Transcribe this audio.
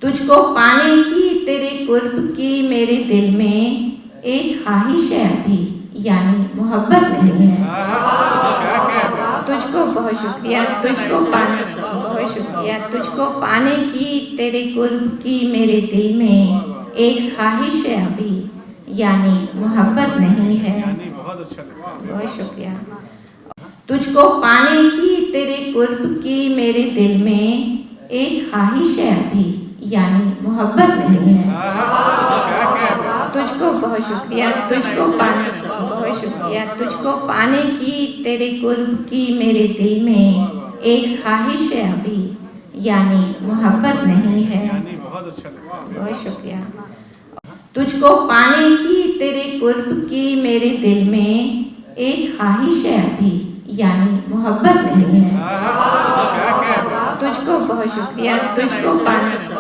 تجھ کو پانے کی تیرے قرب کی میرے دل میں ایک خواہش ہے ابھی، یعنی محبت نہیں ہے۔ تجھ کو بہت شکریہ، تجھ کو پانے بہت شکریہ، تجھ کو پانے کی تیرے قرب کی میرے دل میں ایک خواہش ہے ابھی، یعنی محبت نہیں ہے۔ بہت شکریہ۔ تجھ کو پانے کی تیرے قرب کی میرے دل میں ایک خواہش ہے ابھی، یعنی محبت نہیں ہے۔ تجھ کو بہت شکریہ، تجھ کو پانے بہت شکریہ، تجھ کو پانے کی تیرے قرب کی میرے دل میں ایک خواہش ہے ابھی، یعنی محبت نہیں ہے۔ بہت شکریہ۔ تجھ کو پانے کی تیرے قرب کی میرے دل میں ایک خواہش ہے ابھی، یعنی محبت نہیں ہے۔ تجھ کو بہت شکریہ، تجھ کو پانے